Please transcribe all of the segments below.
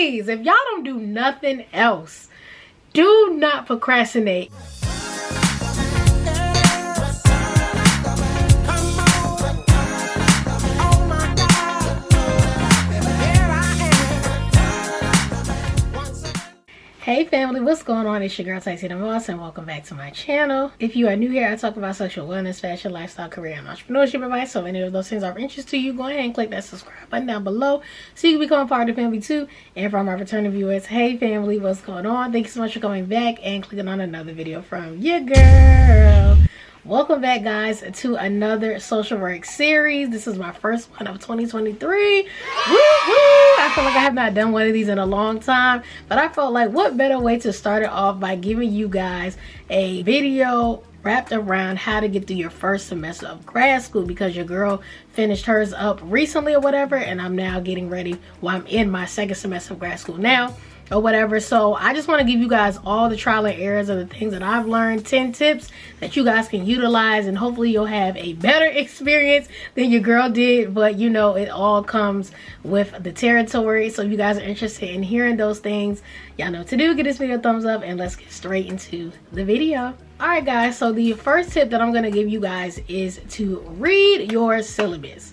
Please, if y'all don't do nothing else, do not procrastinate. Hey family, what's going on? It's your girl Tyson Moss and welcome back to my channel. If you are new here, I talk about sexual wellness, fashion, lifestyle, career, and entrepreneurship advice. So if any of those things are of interest to you, go ahead and click that subscribe button down below so you can become part of the family too. And from our returning viewers, hey family, what's going on? Thank you so much for coming back and clicking on another video from your girl. Welcome back guys to another social work series. This is my first one of 2023. Woo woo! I feel like I have not done one of these in a long time, but I felt like what better way to start it off by giving you guys a video wrapped around how to get through your first semester of grad school, because your girl finished hers up recently or whatever, and I'm now getting ready. Well, I'm in my second semester of grad school now or whatever. So I just want to give you guys all the trial and errors of the things that I've learned, 10 tips that you guys can utilize, and hopefully you'll have a better experience than your girl did. But you know, it all comes with the territory. So if you guys are interested in hearing those things, y'all know what to do. Give this video a thumbs up and let's get straight into the video. All right guys, so the first tip that I'm going to give you guys is to read your syllabus.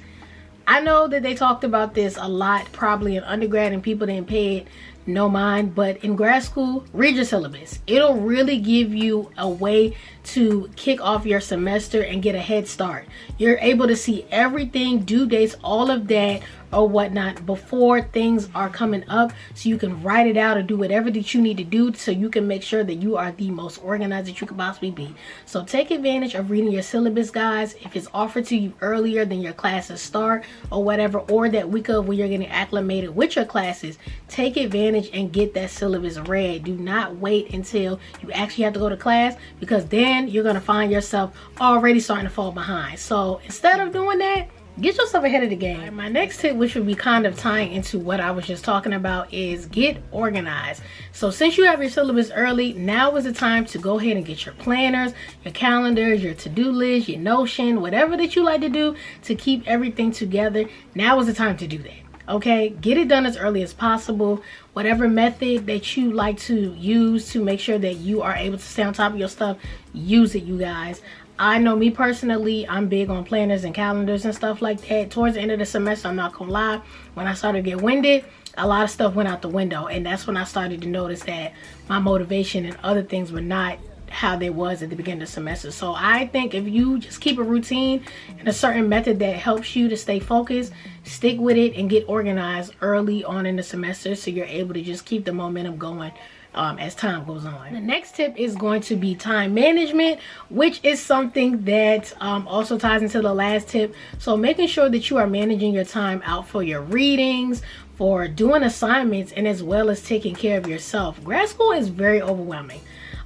I know that they talked about this a lot probably in undergrad and people didn't pay it no mind, but in grad school, read your syllabus. It'll really give you a way to kick off your semester and get a head start. You're able to see everything, due dates, all of that or whatnot before things are coming up, so you can write it out or do whatever that you need to do so you can make sure that you are the most organized that you could possibly be. So take advantage of reading your syllabus guys. If it's offered to you earlier than your classes start or whatever, or that week of when you're getting acclimated with your classes, take advantage and get that syllabus read. Do not wait until you actually have to go to class, because then you're going to find yourself already starting to fall behind. So instead of doing that, get yourself ahead of the game. Right, my next tip, which would be kind of tying into what I was just talking about, is get organized. So since you have your syllabus early, now is the time to go ahead and get your planners, your calendars, your to-do list, your Notion, whatever that you like to do to keep everything together. Now is the time to do that. Okay, get it done as early as possible. Whatever method that you like to use to make sure that you are able to stay on top of your stuff, use it, you guys. I know me personally, I'm big on planners and calendars and stuff like that. Towards the end of the semester, I'm not gonna lie, when I started to get winded, a lot of stuff went out the window, and that's when I started to notice that my motivation and other things were not how they was at the beginning of the semester. So I think if you just keep a routine and a certain method that helps you to stay focused, stick with it and get organized early on in the semester so you're able to just keep the momentum going as time goes on. The next tip is going to be time management, which is something that also ties into the last tip. So making sure that you are managing your time out for your readings, for doing assignments, and as well as taking care of yourself. Grad school is very overwhelming.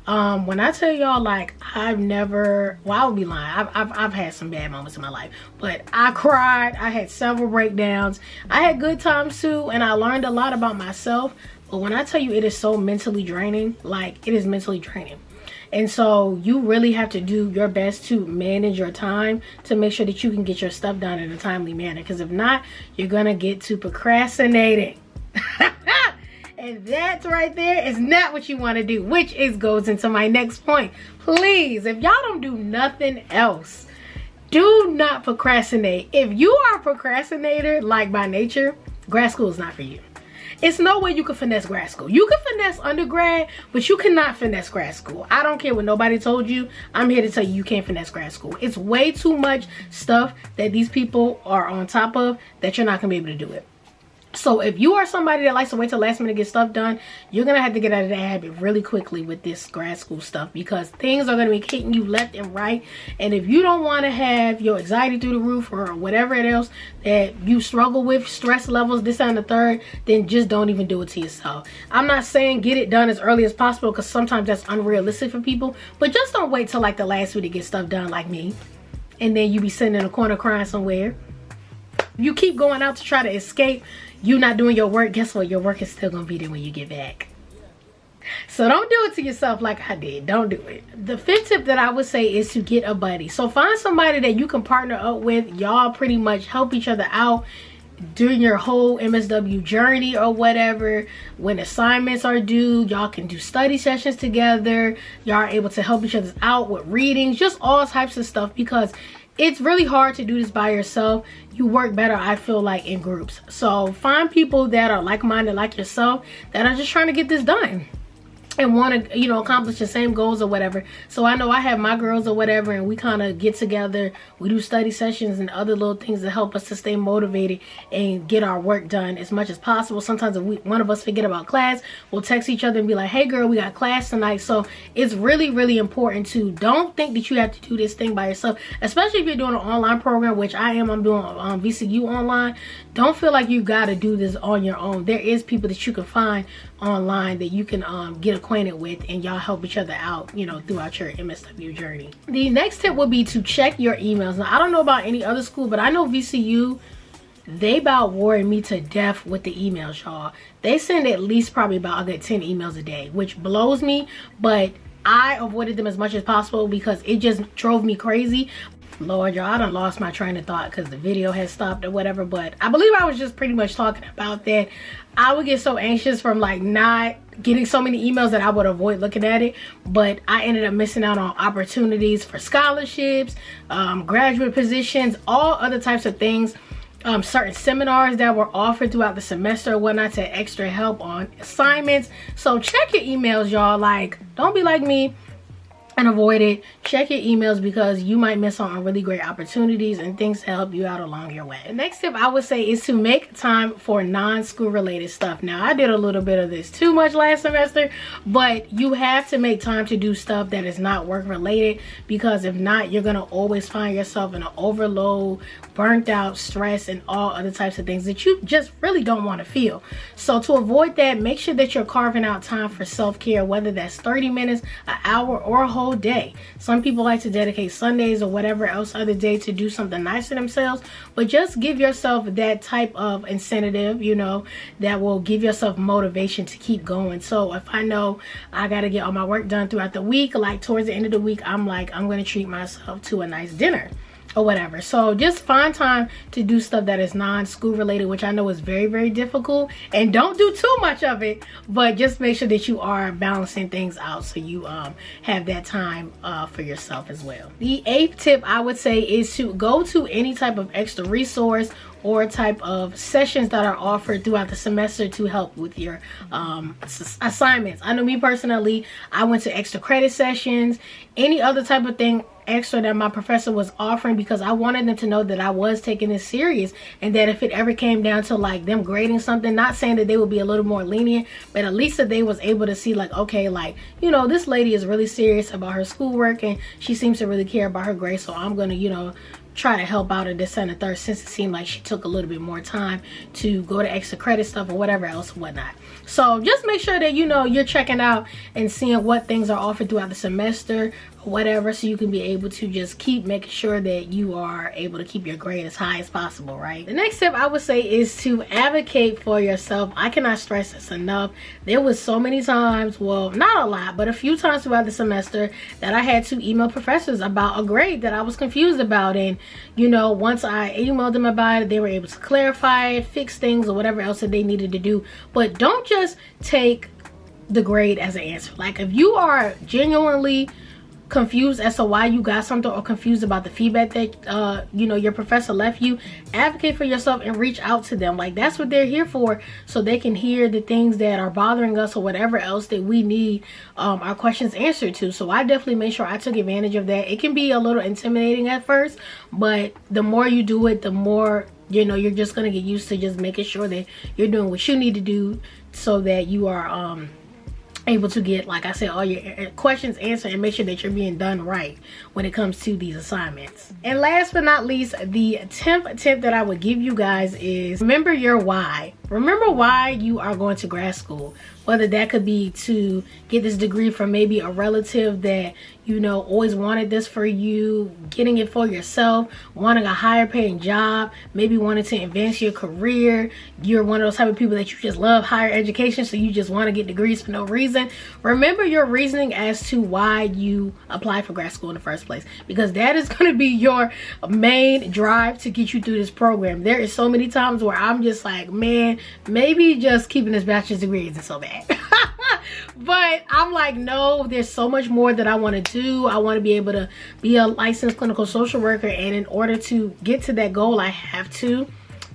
When I tell y'all, like, I've never, well, I would be lying, I've had some bad moments in my life, but I cried, I had several breakdowns, I had good times too, and I learned a lot about myself. But when I tell you, it is so mentally draining, like, it is mentally draining. And so you really have to do your best to manage your time to make sure that you can get your stuff done in a timely manner, because if not, you're gonna get to procrastinating. And that right there is not what you want to do, which goes into my next point. Please, if y'all don't do nothing else, do not procrastinate. If you are a procrastinator, like by nature, grad school is not for you. It's no way you can finesse grad school. You can finesse undergrad, but you cannot finesse grad school. I don't care what nobody told you. I'm here to tell you, you can't finesse grad school. It's way too much stuff that these people are on top of that you're not going to be able to do it. So if you are somebody that likes to wait till last minute to get stuff done, you're going to have to get out of that habit really quickly with this grad school stuff, because things are going to be hitting you left and right. And if you don't want to have your anxiety through the roof or whatever else that you struggle with, stress levels, this and the third, then just don't even do it to yourself. I'm not saying get it done as early as possible, because sometimes that's unrealistic for people, but just don't wait till like the last week to get stuff done like me. And then you be sitting in a corner crying somewhere. You keep going out to try to escape you not doing your work. Guess what? Your work is still gonna be there when you get back. So don't do it to yourself like I did. Don't do it. The fifth tip that I would say is to get a buddy. So find somebody that you can partner up with. Y'all pretty much help each other out. during your whole MSW journey or whatever, when assignments are due, y'all can do study sessions together. Y'all are able to help each other out with readings, just all types of stuff, because it's really hard to do this by yourself. You work better, I feel like, in groups. So find people that are like-minded like yourself, that are just trying to get this done and want to, you know, accomplish the same goals or whatever. So I know I have my girls or whatever, and we kind of get together, we do study sessions and other little things that help us to stay motivated and get our work done as much as possible. Sometimes if one of us forget about class, we'll text each other and be like, hey girl, we got class tonight. So it's really, really important to don't think that you have to do this thing by yourself, especially if you're doing an online program, which I'm doing VCU online. Don't feel like you got to do this on your own. There is people that you can find online that you can get acquainted with, and y'all help each other out, you know, throughout your MSW journey. The next tip would be to check your emails. Now, I don't know about any other school, but I know VCU, they about worry me to death with the emails, y'all. They send at least probably about a good 10 emails a day, which blows me, but I avoided them as much as possible because it just drove me crazy. Lord, y'all, I done lost my train of thought because the video has stopped or whatever, but I believe I was just pretty much talking about that. I would get so anxious from like not getting so many emails that I would avoid looking at it, but I ended up missing out on opportunities for scholarships, graduate positions, all other types of things, certain seminars that were offered throughout the semester or whatnot to extra help on assignments. So check your emails, y'all. Like, don't be like me and avoid it. Check your emails because you might miss out on really great opportunities and things to help you out along your way. The next tip I would say is to make time for non-school related stuff. Now, I did a little bit of this too much last semester, but you have to make time to do stuff that is not work related, because if not, you're gonna always find yourself in an overload, burnt out, stress, and all other types of things that you just really don't want to feel. So to avoid that, make sure that you're carving out time for self-care, whether that's 30 minutes, an hour, or a whole day. Some people like to dedicate Sundays or whatever else other day to do something nice for themselves, but just give yourself that type of incentive, you know, that will give yourself motivation to keep going. So if I know I got to get all my work done throughout the week, like towards the end of the week, I'm like, I'm going to treat myself to a nice dinner or whatever. So just find time to do stuff that is non-school related, which I know is very, very difficult, and don't do too much of it, but just make sure that you are balancing things out so you have that time for yourself as well. The 8th tip I would say is to go to any type of extra resource or type of sessions that are offered throughout the semester to help with your assignments. I know me personally, I went to extra credit sessions, any other type of thing extra that my professor was offering, because I wanted them to know that I was taking this serious, and that if it ever came down to like them grading something, not saying that they would be a little more lenient, but at least that they was able to see like, okay, like, you know, this lady is really serious about her schoolwork and she seems to really care about her grades, so I'm gonna, you know, try to help out in this and the third, since it seemed like she took a little bit more time to go to extra credit stuff or whatever else and whatnot. So just make sure that, you know, you're checking out and seeing what things are offered throughout the semester or whatever, so you can be able to just keep making sure that you are able to keep your grade as high as possible, right? The next tip I would say is to advocate for yourself. I cannot stress this enough. There was so many times, well, not a lot, but a few times throughout the semester that I had to email professors about a grade that I was confused about, and you know, once I emailed them about it, they were able to clarify it, fix things, or whatever else that they needed to do. But don't just take the grade as an answer. Like, if you are genuinely confused as to why you got something, or confused about the feedback that you know, your professor left you, advocate for yourself and reach out to them. Like, that's what they're here for, so they can hear the things that are bothering us or whatever else that we need our questions answered to. So I definitely made sure I took advantage of that. It can be a little intimidating at first, but the more you do it, the more, you know, you're just going to get used to just making sure that you're doing what you need to do so that you are able to get, like I said, all your questions answered, and make sure that you're being done right when it comes to these assignments. And last but not least, the 10th tip that I would give you guys is remember your why. remember why you are going to grad school. Whether that could be to get this degree from maybe a relative that, you know, always wanted this for you, getting it for yourself, wanting a higher paying job, maybe wanting to advance your career. You're one of those type of people that you just love higher education, so you just want to get degrees for no reason. Remember your reasoning as to why you apply for grad school in the first place, because that is going to be your main drive to get you through this program. There is so many times where I'm just like, man, maybe just keeping this bachelor's degree isn't so bad. But I'm like, no, there's so much more that I want to do. I want to be able to be a licensed clinical social worker, and in order to get to that goal, I have to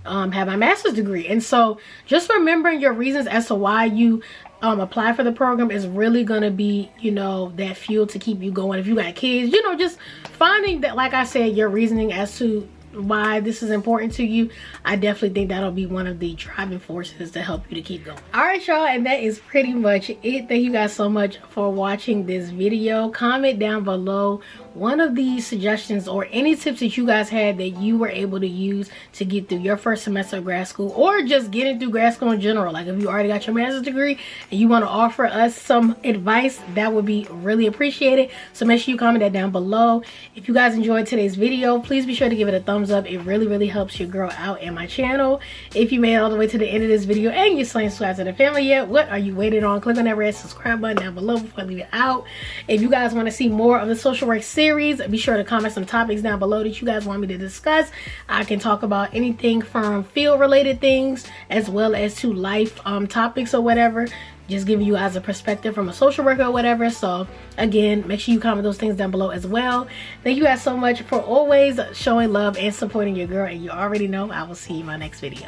have my master's degree. And so just remembering your reasons as to why you apply for the program is really gonna be, you know, that fuel to keep you going. If you got kids, you know, just finding that, like I said, your reasoning as to why this is important to you, I definitely think that'll be one of the driving forces to help you to keep going. All right, y'all, and that is pretty much it. Thank you guys so much for watching this video. Comment down below one of these suggestions or any tips that you guys had that you were able to use to get through your first semester of grad school, or just getting through grad school in general. Like if you already got your master's degree and you want to offer us some advice, that would be really appreciated. So make sure you comment that down below. If you guys enjoyed today's video, please be sure to give it a thumbs up. It really helps your girl out and my channel. If you made it all the way to the end of this video and you're still ain't subscribed to the family yet, what are you waiting on? Click on that red subscribe button down below before I leave it out. If you guys want to see more of the social work series, be sure to comment some topics down below that you guys want me to discuss. I can talk about anything from field related things as well as to life topics or whatever, just giving you guys a perspective from a social worker or whatever. So again, make sure you comment those things down below as well. Thank you guys so much for always showing love and supporting your girl, and you already know I will see you in my next video.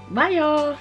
Bye y'all.